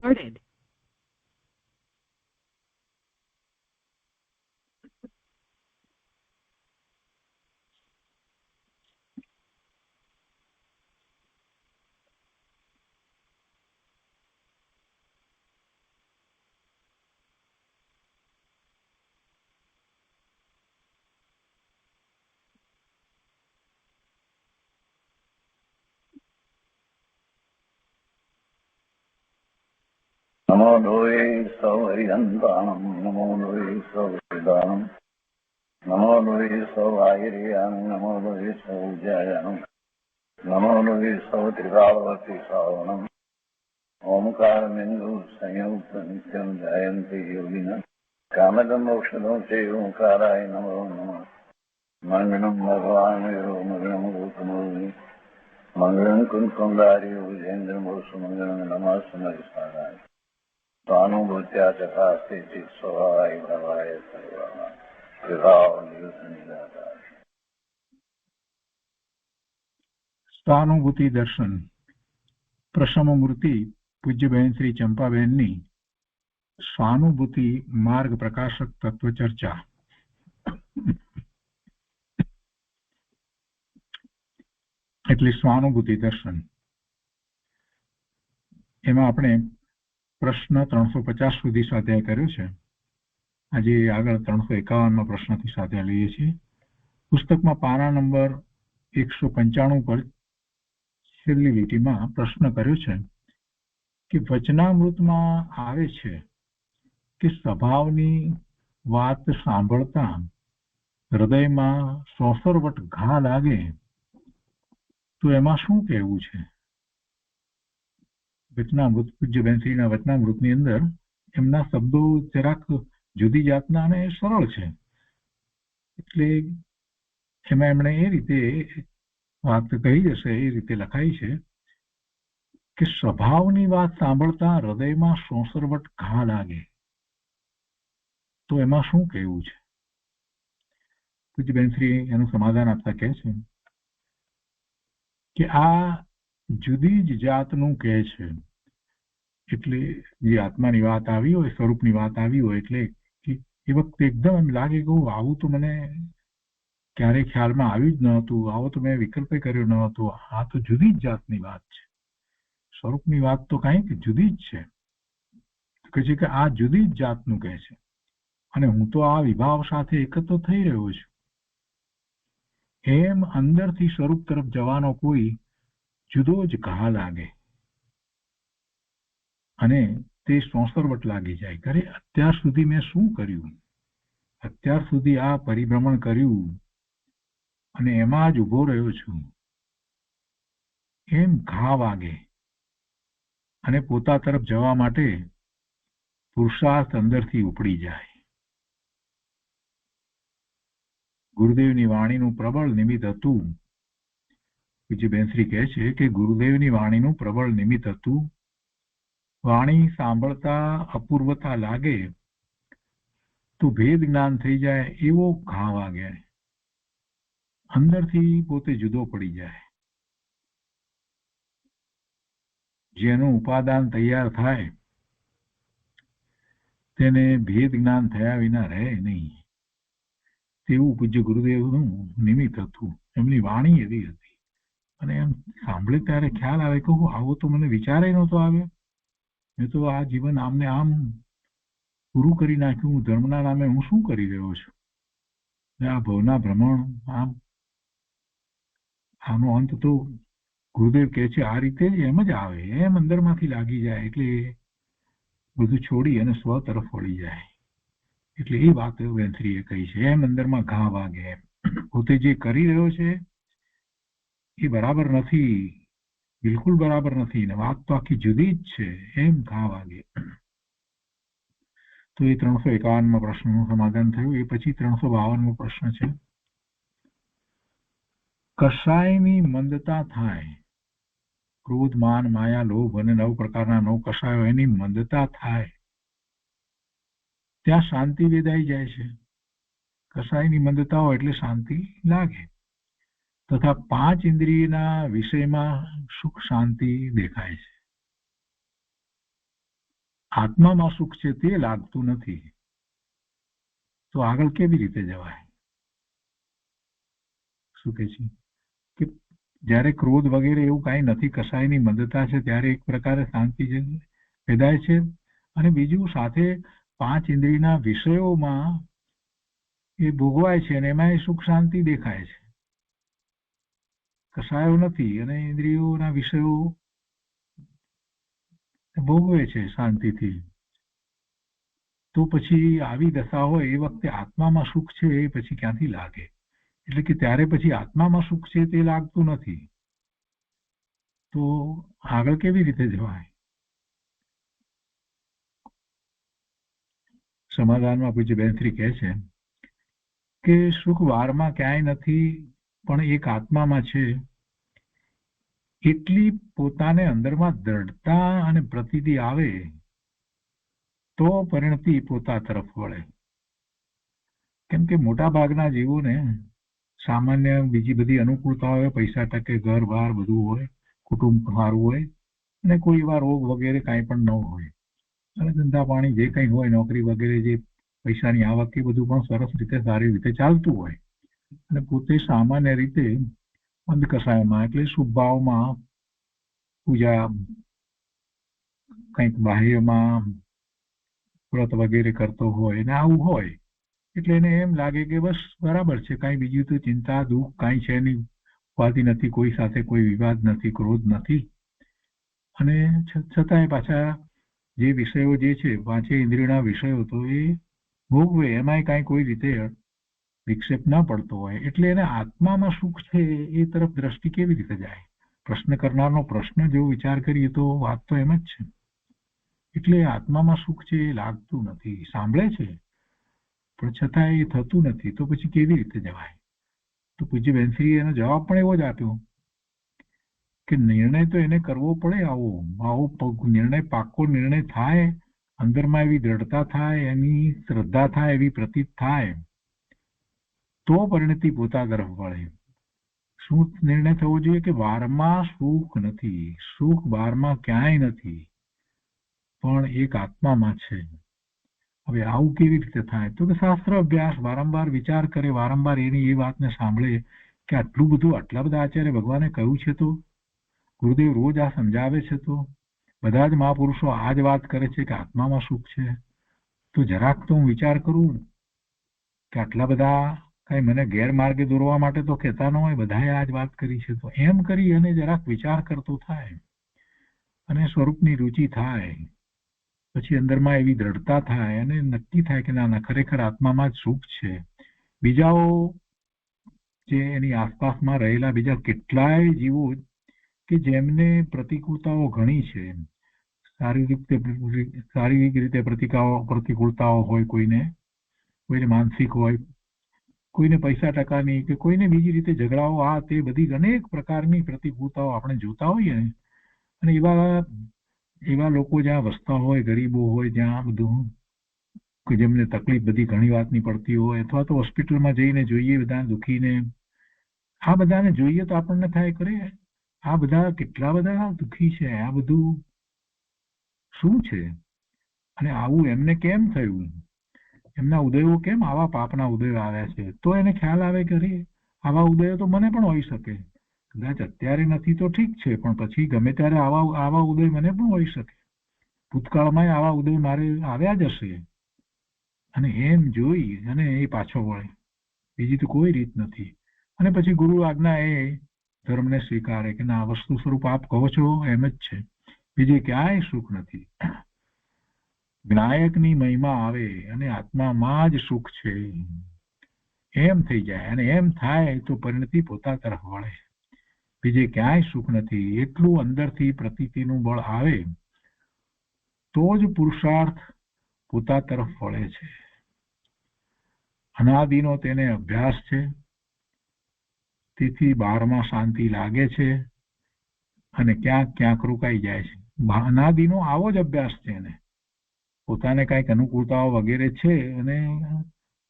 started. नमो लोये सौहरिहन्ताणं नमो लोये सौहृदानं नमो लोये सौभागिर्यानं नमो लोये सौज्यायानं नमो लोये सौत्रिकावती सावनं ओंकारमिन्दु संयुक्त नित्यं जयन्ति योगिनः कामदमोक्षदं चैव ओंकाराय नमो नमः मङ्गलं भगवान् विष्णु मङ्गलं गौतमोऽग्नि मङ्गलं कुन्कुण्डारि विजेन्द्रमोसुमङ्गलं नमः समरिसाराय स्वानुभूत्या चकास्ते चित् स्वभावाय भवाय सर्वाः कृपावनिदाता। स्वानुभूति दर्शन प्रशम मूर्ति पूज्यबेन श्री चंपाबेननी स्वानुभूति मार्ग प्रकाशक तत्व चर्चा। એટલે સ્વાનુભૂતિ દર્શન એમાં આપણે પ્રશ્ન 350 સુધી સ્વાધ્યાય કર્યો છે. આજે આગળ 351 પ્રશ્નથી સ્વાધ્યાય લઈએ છીએ. પુસ્તકમાં પાના નંબર 195 પર છેલ્લી લીટીમાં પ્રશ્ન કર્યો છે કે વચનામૃતમાં આવે છે કે સ્વભાવની વાત સાંભળતા હૃદયમાં સોસરવટ ઘા લાગે તો એમાં શું કહેવું છે? વચનામૃત પૂજ્યબેન શ્રીના વચનામૃતની અંદર એમના શબ્દો જરાક જુદી જાતના અને સરળ છે. એટલે એમાં એમણે એ રીતે વાત કહી હશે, એ રીતે લખાઈ છે કે સ્વભાવની વાત સાંભળતા હૃદયમાં સોસરવટ ઘા લાગે તો એમાં શું કહેવું છે? પૂજ્યબેન શ્રી એનું સમાધાન આપતા કહે છે કે આ જુદી જ જાતનું કહે છે. એટલે જે આત્માની વાત આવી હોય, સ્વરૂપની વાત આવી હોય, એટલે એ વખતે એકદમ એમ લાગે કે આવું તો મને ક્યારે ખ્યાલમાં આવ્યું જ ન હતું, આવો તો મેં વિકલ્પ કર્યો ન હતો. આ તો જુદી જ જાતની વાત છે. સ્વરૂપની વાત તો કંઈક જુદી જ છે. કહે છે કે આ જુદી જ જાતનું કહે છે અને હું તો આ વિભાવ સાથે એક તો થઈ રહ્યો છું. એમ અંદરથી સ્વરૂપ તરફ જવાનો કોઈ જુદો જ ઘા લાગે અને તે સોસરવટ લાગી જાય. કરે અત્યાર સુધી મેં શું કર્યું? અત્યાર સુધી આ પરિભ્રમણ કર્યું અને એમાં જ ઉભો રહ્યો છું. એમ ઘા વાગે અને પોતા તરફ જવા માટે પુરુષાર્થ અંદરથી ઉપડી જાય. ગુરુદેવની વાણીનું પ્રબળ નિમિત્ત હતું. પૂજ્યબેન શ્રી કહે છે કે ગુરુદેવની વાણીનું પ્રબળ નિમિત્ત હતું. વાણી સાંભળતા અપૂર્વતા લાગે તો ભેદ જ્ઞાન થઈ જાય એવો ઘા વાગે. અંદરથી પોતે જુદો પડી જાય. જેનું ઉપાદાન તૈયાર થાય તેને ભેદ જ્ઞાન થયા વિના રહે નહીં. તેવું પૂજ્ય ગુરુદેવનું નિમિત્ત હતું. એમની વાણી એવી હતી અને એમ સાંભળે ત્યારે ખ્યાલ આવે કે આવો તો મને વિચારે નહોતો આવ્યો. મેં તો આ જીવન આમને આમ પૂરું કરી નાખ્યું. ધર્મના નામે હું શું કરી રહ્યો છું? આ ભવના ભ્રમણ આનો અંત તો ગુરુદેવ કહે છે આ રીતે એમ જ આવે. એમ અંદરમાંથી લાગી જાય એટલે બધું છોડી અને સ્વ તરફ વળી જાય. એટલે એ વાત વેન્થરીએ કહી છે. એમ અંદરમાં ઘા વાગે. પોતે જે કરી રહ્યો છે એ બરાબર નથી, બિલકુલ બરાબર નથી ને વાત તો આખી જુદી જ છે. એમ ઘા વાગે. તો એ 351 પ્રશ્નનું સમાધાન થયું. એ પછી 352 પ્રશ્ન છે. કશાયની મંદતા થાય, ક્રોધ, માન, માયા, લોભ અને 9 પ્રકારના 9 કશાયો, એની મંદતા થાય ત્યાં શાંતિ વેદાઈ જાય છે. કશાયની મંદતા હોય એટલે શાંતિ લાગે તથા 5 ઇન્દ્રિયના વિષયમાં સુખ શાંતિ દેખાય છે. આત્મામાં સુખ છે તે લાગતું નથી, તો આગળ કેવી રીતે જવાય? શું કે છે કે જ્યારે ક્રોધ વગેરે એવું કાંઈ નથી, કસાયની મંદતા છે, ત્યારે એક પ્રકારે શાંતિ પેદાય છે. અને બીજું સાથે 5 ઇન્દ્રિયના વિષયોમાં એ ભોગવાય છે અને એમાં સુખ શાંતિ દેખાય છે. કસાયો નથી અને ઇન્દ્રિયોના વિષયો ભોગવે છે શાંતિથી. તો પછી આવી દશા હોય એ વખતે આત્મામાં સુખ છે એ પછી ક્યાંથી લાગે? એટલે કે ત્યારે પછી આત્મામાં સુખ છે તે લાગતું નથી, તો આગળ કેવી રીતે જવાય? સમાધાનમાં પૂજ્ય બેનશ્રી કહે છે કે સુખ વારમાં ક્યાંય નથી, પણ એક આત્મામાં છે. એટલી પોતાને અંદરમાં દ્રઢતા અને પ્રતીતિ આવે તો પરિણતિ પોતા તરફ વળે. કેમ કે મોટા ભાગના જીવોને સામાન્ય બીજી બધી અનુકૂળતા હોય, પૈસા ટકે, ઘર બહાર બધું હોય, કુટુંબ સારું હોય, અને કોઈ વાર રોગ વગેરે કાંઈ પણ ન હોય, અને ધંધા પાણી જે કંઈ હોય, નોકરી વગેરે જે પૈસાની આવક એ બધું પણ સરસ રીતે સારી રીતે ચાલતું હોય, અને પોતે સામાન્ય રીતે અંધકસાયમાં એટલે શુભ ભાવમાં પૂજા કંઈક બાહ્યમાં વ્રત વગેરે કરતો હોય ને આવું હોય, એટલે એને એમ લાગે કે બસ બરાબર છે, કાંઈ બીજું તો ચિંતા દુઃખ કાંઈ છે નહીં, ઉપાધિ નથી, કોઈ સાથે કોઈ વિવાદ નથી, ક્રોધ નથી. અને છતાંય પાછા જે વિષયો જે છે 5 ઇન્દ્રિયના વિષયો તો એ ભોગવે, એમાંય કાંઈ કોઈ રીતે વિક્ષેપ ન પડતો હોય, એટલે એને આત્મામાં સુખ છે એ તરફ દ્રષ્ટિ કેવી રીતે જાય? પ્રશ્ન કરનારનો પ્રશ્ન જો વિચાર કરીએ તો વાત તો એમ જ છે. એટલે આત્મામાં સુખ છે એ લાગતું નથી, સાંભળે છે પણ છતાં એ થતું નથી, તો પછી કેવી રીતે જવાય? તો પૂજ્ય બેનશ્રીએ એનો જવાબ પણ એવો જ આપ્યો કે નિર્ણય તો એને કરવો પડે, આવો નિર્ણય, પાક્કો નિર્ણય થાય, અંદરમાં એવી દ્રઢતા થાય, એની શ્રદ્ધા થાય, એવી પ્રતીત થાય, તો પરિણતિ પોતા તરફ વળે. શું નિર્ણય થવો જોઈએ? કે વારમાં સુખ નથી, સુખ બારમાં ક્યાંય નથી, પણ એક આત્મામાં છે. હવે આવું કેવી રીતે થાય? તો કે શાસ્ત્ર અભ્યાસ, વારંવાર વિચાર કરે, વારંવાર એની એ વાતને સાંભળે કે આટલું બધું, આટલા બધા આચાર્ય ભગવાને કહ્યું છે, તો ગુરુદેવ રોજ આ સમજાવે છે, તો બધા જ મહાપુરુષો આ જ વાત કરે છે કે આત્મામાં સુખ છે, તો જરાક તો હું વિચાર કરું કે આટલા બધા કઈ મને ગેરમાર્ગે દોરવા માટે તો કહેતા ન હોય, બધાએ આ જ વાત કરી છે, તો એમ કરી અને જરાક વિચાર કરતો થાય અને સ્વરૂપની રુચિ થાય, પછી અંદરમાં એવી દ્રઢતા થાય અને નક્કી થાય કે ના, ખરેખર આત્મામાં જ સુખ છે. બીજાઓ જે એની આસપાસમાં રહેલા બીજા કેટલાય જીવો કે જેમને પ્રતિકૂળતાઓ ઘણી છે, શારીરિક રીતે પ્રતિકૂળતાઓ હોય, કોઈને માનસિક હોય, કોઈને પૈસા ટકાની, કે કોઈને બીજી રીતે ઝઘડાઓ, આ તે બધી અનેક પ્રકારની પ્રતિકૂળતાઓ આપણે જોતા હોઈએ ને. અને એવા લોકો જ્યાં વસતા હોય, ગરીબો હોય, જ્યાં બધું કે જેમને તકલીફ બધી ઘણી વાતની પડતી હોય, અથવા તો હોસ્પિટલમાં જઈને જોઈએ બધા દુઃખીને, આ બધાને જોઈએ તો આપણને થાય, કરે આ બધા કેટલા બધા દુઃખી છે, આ બધું શું છે, અને આવું એમને કેમ થયું, એમના ઉદયો કેમ આવા પાપના ઉદયો આવ્યા છે? તો એને ખ્યાલ આવે કે અરે આવા ઉદયો તો મને પણ હોઈ શકે, કદાચ અત્યારે નથી તો ઠીક છે, પણ પછી ગમે ત્યારે આવા ઉદય મને પણ હોઈ શકે, ભૂતકાળમાં આવા ઉદય મારે આવ્યા જ હશે. અને એમ જોઈ અને એ પાછો વળે, બીજી તો કોઈ રીત નથી. અને પછી ગુરુ આજ્ઞા એ ધર્મને સ્વીકારે કે ના, વસ્તુ સ્વરૂપ આપ કહો છો એમ જ છે, બીજે ક્યાંય સુખ નથી. જ્ઞાયકની મહિમા આવે અને આત્મામાં જ સુખ છે એમ થઈ જાય, અને એમ થાય તો પરિણતિ પોતા તરફ વળે, બીજે ક્યાંય સુખ નથી. એટલું અંદરથી પ્રતીતિનું બળ આવે તો જ પુરુષાર્થ પોતા તરફ વળે છે. અનાદિનો તેને અભ્યાસ છે, તેથી બહારમાં શાંતિ લાગે છે અને ક્યાંક ક્યાંક રોકાઈ જાય છે. અનાદિનો આવો જ અભ્યાસ છે એને, પોતાને કાંઈક અનુકૂળતાઓ વગેરે છે અને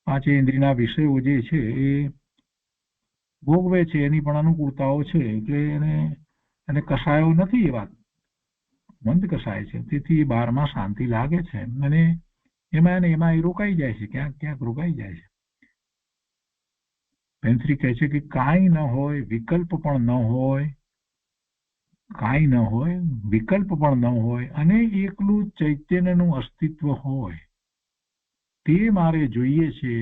5 ઇન્દ્રિયના વિષયો જે છે એ ભોગવે છે, એની પણ અનુકૂળતાઓ છે, એટલે એને કસાયો નથી એ વાત. મંદ કસાય છે, તેથી એ બહારમાં શાંતિ લાગે છે અને એમાં ને એમાં એ રોકાઈ જાય છે, ક્યાંક ક્યાંક રોકાઈ જાય છે. પેન્થરી કહે છે કે કાંઈ ન હોય, વિકલ્પ પણ ન હોય, કાંઈ ન હોય, વિકલ્પ પણ ન હોય અને એકલું ચૈતન્યનું અસ્તિત્વ હોય, તે મારે જોઈએ છે,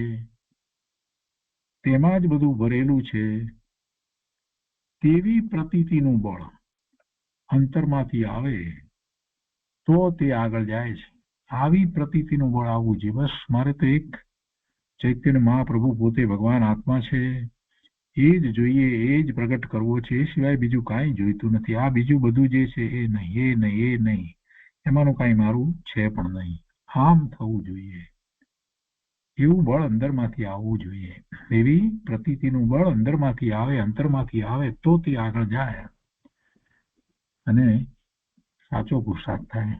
તેમાં જ બધું ભરેલું છે, તેવી પ્રતીતિનું બળ અંતરમાંથી આવે તો તે આગળ જાય છે. આવી પ્રતીતિનું બળ આવવું જોઈએ. બસ મારે તો એક ચૈતન્ય મહાપ્રભુ પોતે ભગવાન આત્મા છે, એ જ જોઈએ, એ જ પ્રગટ કરવો છે, એ સિવાય બીજું કાંઈ જોઈતું નથી. આ બીજું બધું જે છે એ નહીં, એ નહીં, એમાંનું કાંઈ મારું છે પણ નહીં. આમ થવું જોઈએ, એવું બળ અંદરમાંથી આવવું જોઈએ. એવી પ્રતીતિનું બળ અંદરમાંથી આવે, અંતરમાંથી આવે તો તે આગળ જાય અને સાચો પુરુષાર્થ થાય.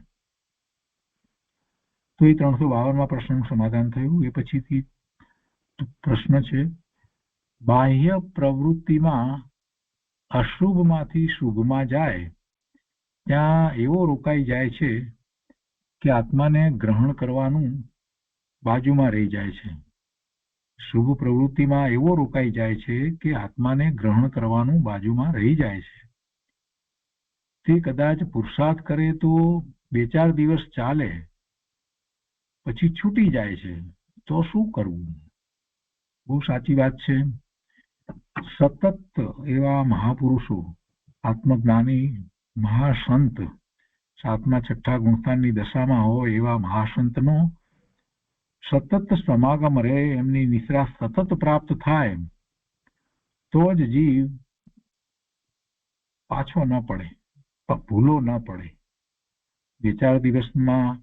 તો એ 352માં પ્રશ્નનું સમાધાન થયું. એ પછીથી પ્રશ્ન છે, બાહ્ય પ્રવૃત્તિમાં અશુભમાંથી શુભમાં જાય ત્યાં એવો રોકાઈ જાય છે કે આત્માને ગ્રહણ કરવાનું બાજુમાં રહી જાય છે. શુભ પ્રવૃત્તિમાં એવો રોકાઈ જાય છે કે આત્માને ગ્રહણ કરવાનું બાજુમાં રહી જાય છે. તે કદાચ પુરુષાર્થ કરે તો 2-4 દિવસ ચાલે, પછી છૂટી જાય છે. તો શું કરવું? બહુ સાચી વાત છે. સતત એવા મહાપુરુષો, આત્મજ્ઞાની મહાસંત, 7મા 6ઠા ગુણસ્થાનની દશામાં હોય એવા મહાસંતનો સતત સમાગમ રહે, એમની નિશ્રા સતત પ્રાપ્ત થાય તો જ જીવ પાછો ન પડે, ભૂલો ન પડે. 2-4 દિવસમાં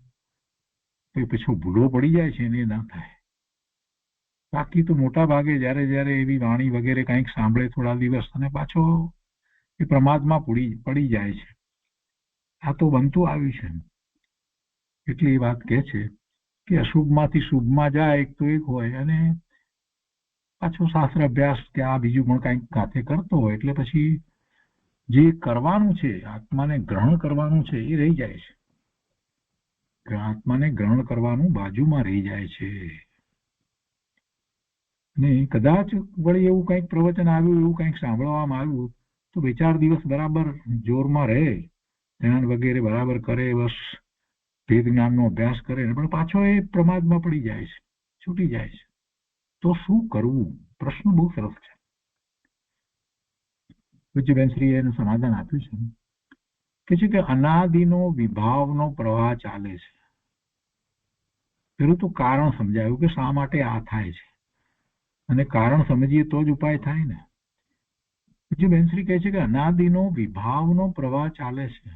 પછી ભૂલો પડી જાય છે એને ના થાય. બાકી તો મોટા ભાગે જ્યારે જ્યારે એવી વાણી વગેરે કંઈક સાંભળે થોડા દિવસ અને પાછો એ પ્રમાદમાં પડી જાય છે. આ તો બનતું આવ્યું છે. એટલે એ વાત કહે છે કે અશુભમાંથી શુભમાં જાય એક તો એક હોય અને પાછો શાસ્ત્ર અભ્યાસ કે આ બીજું પણ કંઈક સાથે કરતો હોય એટલે પછી જે કરવાનું છે, આત્માને ગ્રહણ કરવાનું છે, એ રહી જાય છે. આત્માને ગ્રહણ કરવાનું બાજુમાં રહી જાય છે. ને કદાચ વળી એવું કંઈક પ્રવચન આવ્યું, એવું કંઈક સાંભળવામાં આવ્યું તો 2-4 દિવસ બરાબર જોરમાં રહે, ધ્યાન વગેરે બરાબર કરે, બસ ભેદ જ્ઞાનનો અભ્યાસ કરે, પણ પાછો એ પ્રમાદમાં પડી જાય છે, છૂટી જાય છે. તો શું કરવું? પ્રશ્ન બહુ સરસ છે. પૂજ્યબેનશ્રીએ એનું સમાધાન આપ્યું છે કે અનાદિનો વિભાવનો પ્રવાહ ચાલે છે. પેલું તો કારણ સમજાયું કે શા માટે આ થાય છે, અને કારણ સમજીએ તો જ ઉપાય થાય ને. પૂજ્યબેનશ્રી કહે છે કે અનાદિનો વિભાવનો પ્રવાહ ચાલે છે,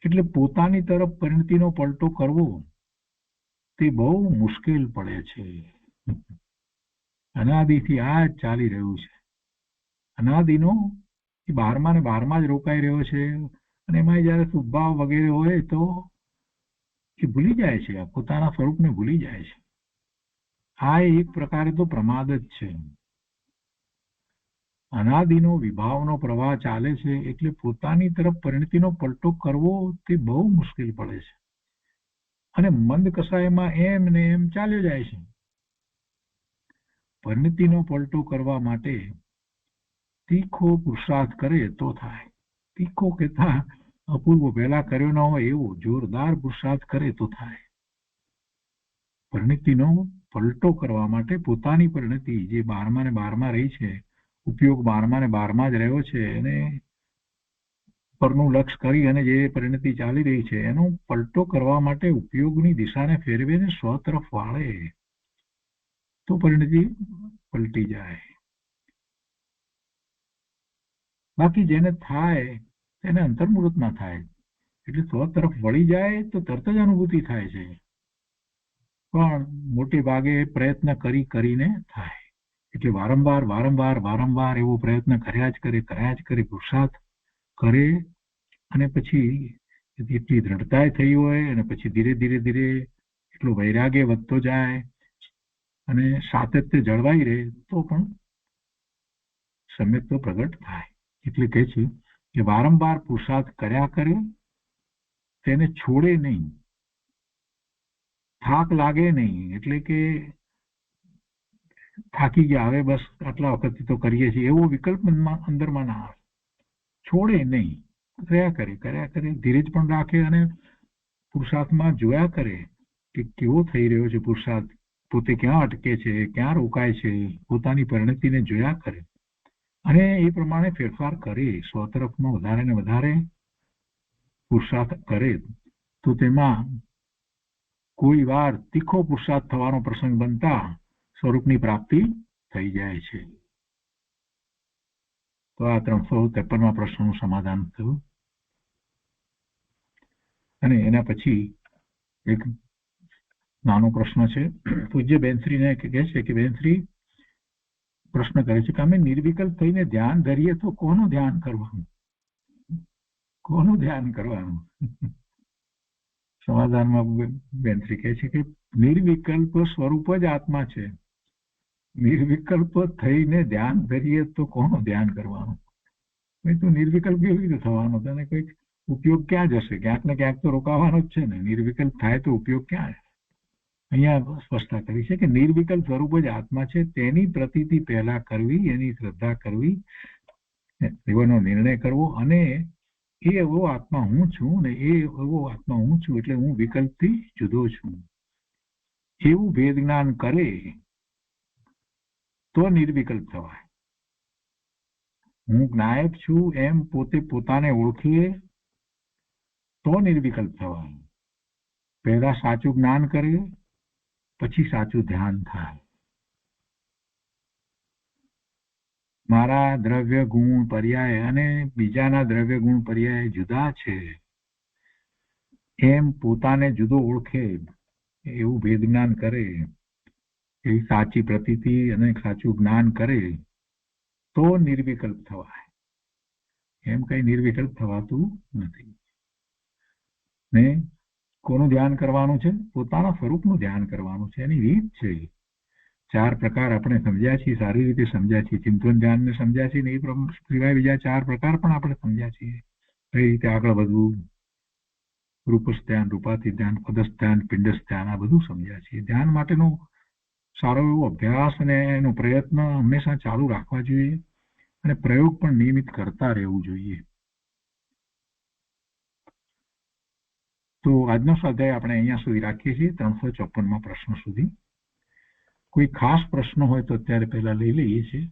એટલે પોતાની તરફ પરિણતિનો પલટો કરવો તે બહુ મુશ્કેલ પડે છે. અનાદિથી આ જ ચાલી રહ્યું છે. અનાદિનો એ બારમાં ને બારમાં જ રોકાઈ રહ્યો છે, અને એમાં જયારે શુભભાવ વગેરે હોય તો એ ભૂલી જાય છે, પોતાના સ્વરૂપને ભૂલી જાય છે. આ એક પ્રકારે તો પ્રમાદ જ છે. અનાદિનો વિભાવનો પ્રવાહ ચાલે છે એટલે પોતાની તરફ પરિણતિનો પલટો કરવો તે બહુ મુશ્કેલ પડે છે, અને મંદ કસાયમાં એમ ને એમ ચાલ્યો જાય છે. પરિણતિનો પલટો કરવા માટે તીખો પુરુષાર્થ કરે તો થાય. તીખો કહેતા અપૂર્વ પહેલા કર્યો ન હોય એવો જોરદાર પુરુષાર્થ કરે તો થાય. પરિણતિનો પલટો કરવા માટે પોતાની પરિણતિ જે 12માં ને 12માં રહી છે, ઉપયોગ 12માં ને 12માં જ રહ્યો છે, એને પરનું લક્ષ કરી અને જે પરિણતિ ચાલી રહી છે એનો પલટો કરવા માટે ઉપયોગની દિશાને ફેરવીને સ્વ તરફ વાળે તો પરિણતિ પલટી જાય. બાકી જેને થાય તેને અંતર્મુહૂર્તમાં થાય, એટલે સ્વ તરફ વળી જાય તો તરત જ અનુભૂતિ થાય છે, પણ મોટે ભાગે પ્રયત્ન કરીને થાય. એટલે વારંવાર એવો પ્રયત્ન કર્યા જ કરે, પુરુષાર્થ કરે, અને પછી એટલી દ્રઢતા થઈ હોય અને પછી ધીરે એટલો વૈરાગ્ય વધતો જાય અને સાતત્ય જળવાઈ રહે તો પણ સમ્યક તો પ્રગટ થાય. એટલે કહે છે કે વારંવાર પુરુષાર્થ કર્યા કરે તેને છોડે નહીં, થાક લાગે નહીં, એટલે કે થાકી ગયા હવે બસ આટલા વખતથી તો કરીએ છીએ એવો વિકલ્પ મનમાં અંદરમાં ના આવે. છોડે નહીં, કર્યા કરે, ધીરજ પણ રાખે અને પુરુષાર્થમાં જોયા કરે કે કેવો થઈ રહ્યો છે પુરુષાર્થ, પોતે ક્યાં અટકે છે, ક્યાં રોકાય છે, પોતાની પરિણતિને જોયા કરે અને એ પ્રમાણે ફેરફાર કરે. સ્વતરફમાં વધારે ને વધારે પુરુષાર્થ કરે તો તેમાં કોઈ વાર તીખો પુરુષાર્થ થવાનો પ્રસંગ બનતા સ્વરૂપની પ્રાપ્તિ થઈ જાય છે. તો આ 353મા પ્રશ્નનું સમાધાન થયું. અને એના પછી એક નાનો પ્રશ્ન છે. પૂજ્ય બેનશ્રીને કહે છે કે બેનશ્રી પ્રશ્ન કરે છે કે અમે નિર્વિકલ્પ થઈને ધ્યાન ધરીએ તો કોનું ધ્યાન કરવાનું, કોનું ધ્યાન કરવાનું? સમાધાનમાં બેનશ્રી કહે છે કે નિર્વિકલ્પ સ્વરૂપ જ આત્મા છે. નિર્વિકલ્પ થઈને ધ્યાન ધરીએ તો કોનું ધ્યાન કરવાનું? તો નિર્વિકલ્પ કેવી રીતે થવાનું? તને કઈક ઉપયોગ ક્યાં જશે? ક્યાંક ને ક્યાંક તો રોકાવાનો જ છે ને. નિર્વિકલ્પ થાય તો ઉપયોગ ક્યાં? અહીંયા સ્પષ્ટતા કરી છે કે નિર્વિકલ્પ સ્વરૂપ જ આત્મા છે, તેની પ્રતીતિ પહેલા કરવી, એની શ્રદ્ધા કરવી, એવાનો નિર્ણય કરવો અને એ એવો આત્મા હું છું ને એ એવો આત્મા હું છું એટલે હું વિકલ્પથી જુદો છું એવું ભેદ જ્ઞાન કરે તો નિર્વિકલ્પ થવાય. હું નાયક છું એમ પોતે પોતાને ઓળખીએ તો નિર્વિકલ્પ થવાય. પહેલા સાચું જ્ઞાન કરે પછી સાચું ધ્યાન થાય. મારા દ્રવ્ય ગુણ પર્યાય અને બીજાના દ્રવ્ય ગુણ પર્યાય જુદા છે એમ પોતાને જુદો ઓળખે એવું ભેદ જ્ઞાન કરે, એવી સાચી પ્રતીતિ અને સાચું જ્ઞાન કરે તો નિર્વિકલ્પ થવાય. એમ કઈ નિર્વિકલ્પ થવાતું નથી. ને કોનું ધ્યાન કરવાનું છે? પોતાના સ્વરૂપનું ધ્યાન કરવાનું છે. એની રીત છે. 4 પ્રકાર આપણે સમજ્યા છીએ, સારી રીતે સમજ્યા છીએ. ચિંતન ધ્યાનને સમજ્યા છીએ ને એ સિવાય બીજા 4 પ્રકાર પણ આપણે સમજ્યા છીએ. કઈ રીતે આગળ વધવું, રૂપસ ધ્યાન, રૂપાતી ધ્યાન, પદસ ધ્યાન, પિંડસ ધ્યાન, આ બધું સમજ્યા છીએ. ધ્યાન માટેનો સારો એવો અભ્યાસ અને એનો પ્રયત્ન હંમેશા ચાલુ રાખવા જોઈએ અને પ્રયોગ પણ નિયમિત કરતા રહેવું જોઈએ. તો આજનો સ્વાધ્યાય આપણે અહીંયા સુધી રાખીએ છીએ, 354મા પ્રશ્ન સુધી. કોઈ ખાસ પ્રશ્ન હોય તો અત્યારે પહેલા લઈ લઈએ છીએ.